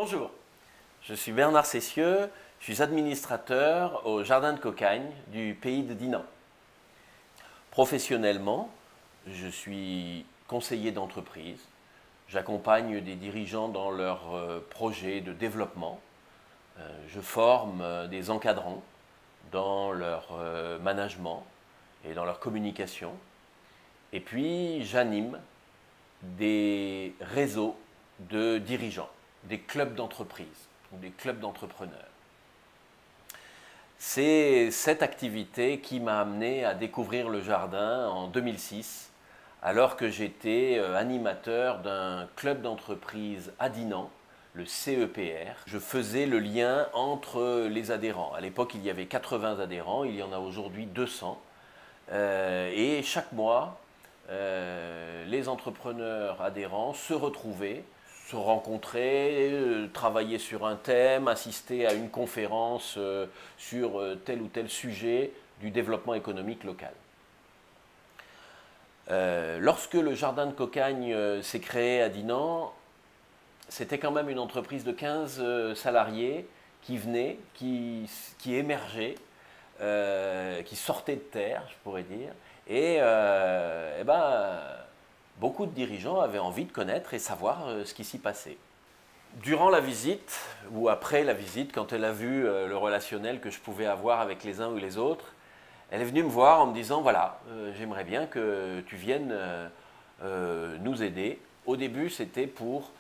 Bonjour, je suis Bernard Cessieux, je suis administrateur au Jardin de Cocagne du pays de Dinan. Professionnellement, je suis conseiller d'entreprise. J'accompagne des dirigeants dans leurs projets de développement. Je forme des encadrants dans leur management et dans leur communication. Et puis, j'anime des réseaux de dirigeants, des clubs d'entreprise ou des clubs d'entrepreneurs. C'est cette activité qui m'a amené à découvrir le jardin en 2006, alors que j'étais animateur d'un club d'entreprise à Dinan, le CEPR. Je faisais le lien entre les adhérents. À l'époque, il y avait 80 adhérents, il y en a aujourd'hui 200. Et chaque mois, les entrepreneurs adhérents se retrouvaient, se rencontraient, travaillaient sur un thème, assistaient à une conférence sur tel ou tel sujet du développement économique local. Lorsque le Jardin de Cocagne s'est créé à Dinan, c'était quand même une entreprise de 15 salariés qui venaient, qui émergeaient, qui sortaient de terre, je pourrais dire. Et, beaucoup de dirigeants avaient envie de connaître et savoir ce qui s'y passait. Durant la visite, ou après la visite, quand elle a vu le relationnel que je pouvais avoir avec les uns ou les autres, elle est venue me voir en me disant, voilà, j'aimerais bien que tu viennes nous aider. Au début, c'était pour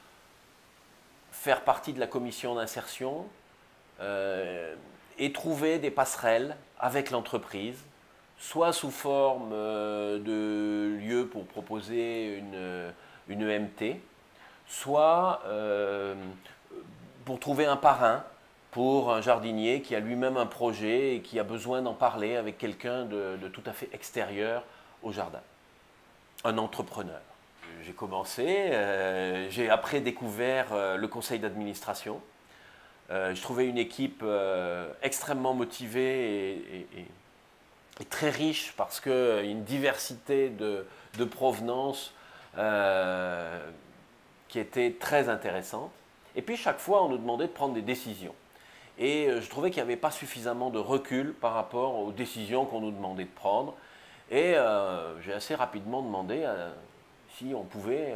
faire partie de la commission d'insertion et trouver des passerelles avec l'entreprise, soit sous forme de lieu pour proposer une EMT, soit pour trouver un parrain pour un jardinier qui a lui-même un projet et qui a besoin d'en parler avec quelqu'un de tout à fait extérieur au jardin, un entrepreneur. J'ai commencé, j'ai après découvert le conseil d'administration. Je trouvais une équipe extrêmement motivée et très riche parce qu'il y a une diversité de provenance qui était très intéressante. Et puis chaque fois, on nous demandait de prendre des décisions. Et je trouvais qu'il n'y avait pas suffisamment de recul par rapport aux décisions qu'on nous demandait de prendre. Et j'ai assez rapidement demandé si on pouvait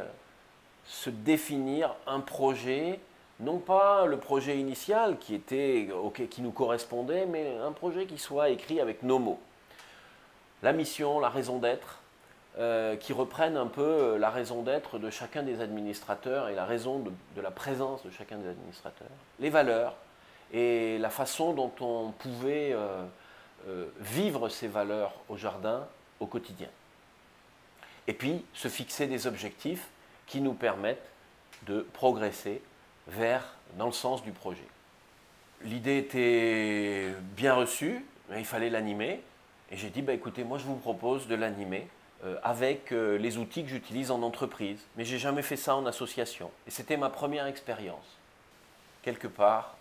se définir un projet, non pas le projet initial qui nous correspondait, mais un projet qui soit écrit avec nos mots. La mission, la raison d'être, qui reprennent un peu la raison d'être de chacun des administrateurs et la raison de la présence de chacun des administrateurs, les valeurs et la façon dont on pouvait vivre ces valeurs au jardin au quotidien. Et puis se fixer des objectifs qui nous permettent de progresser dans le sens du projet. L'idée était bien reçue, mais il fallait l'animer. Et j'ai dit, écoutez, moi je vous propose de l'animer avec les outils que j'utilise en entreprise. Mais je n'ai jamais fait ça en association. Et c'était ma première expérience. Quelque part,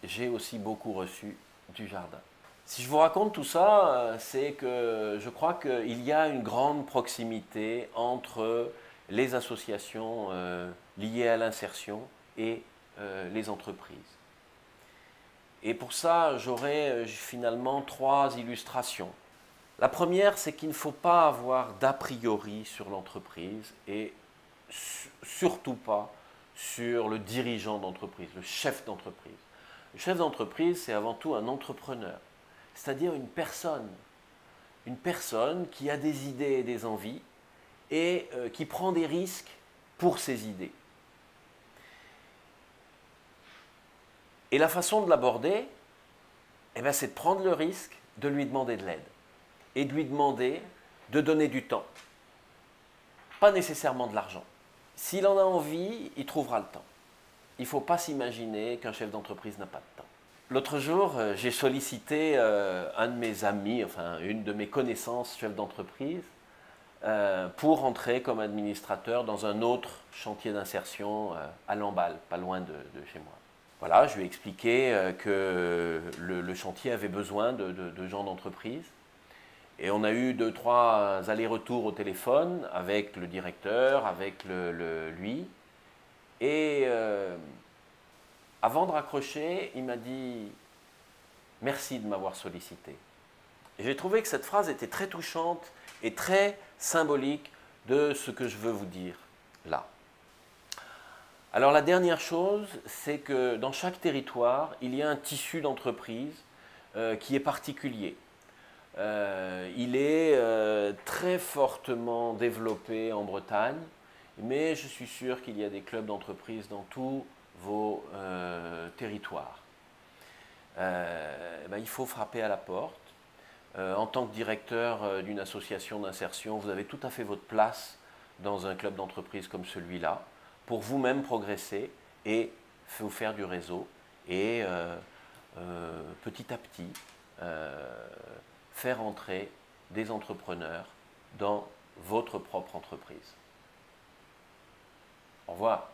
j'ai aussi beaucoup reçu du jardin. Si je vous raconte tout ça, c'est que je crois qu'il y a une grande proximité entre les associations liées à l'insertion et les entreprises. Et pour ça, j'aurai finalement 3 illustrations. La première, c'est qu'il ne faut pas avoir d'a priori sur l'entreprise et surtout pas sur le dirigeant d'entreprise, le chef d'entreprise. Le chef d'entreprise, c'est avant tout un entrepreneur, c'est-à-dire une personne qui a des idées et des envies et qui prend des risques pour ses idées. Et la façon de l'aborder, c'est de prendre le risque de lui demander de l'aide et de lui demander de donner du temps, pas nécessairement de l'argent. S'il en a envie, il trouvera le temps. Il ne faut pas s'imaginer qu'un chef d'entreprise n'a pas de temps. L'autre jour, j'ai sollicité un de mes amis, enfin une de mes connaissances chef d'entreprise, pour entrer comme administrateur dans un autre chantier d'insertion à Lamballe, pas loin de chez moi. Voilà, je lui ai expliqué que le chantier avait besoin de gens d'entreprise. Et on a eu 2-3 allers-retours au téléphone avec le directeur, avec lui. Et avant de raccrocher, il m'a dit « Merci de m'avoir sollicité ». Et j'ai trouvé que cette phrase était très touchante et très symbolique de ce que je veux vous dire là. Alors la dernière chose, c'est que dans chaque territoire, il y a un tissu d'entreprise qui est particulier. Il est très fortement développé en Bretagne, mais je suis sûr qu'il y a des clubs d'entreprise dans tous vos territoires. Il faut frapper à la porte. En tant que directeur d'une association d'insertion, vous avez tout à fait votre place dans un club d'entreprise comme celui-là pour vous-même progresser et vous faire du réseau et petit à petit faire entrer des entrepreneurs dans votre propre entreprise. Au revoir.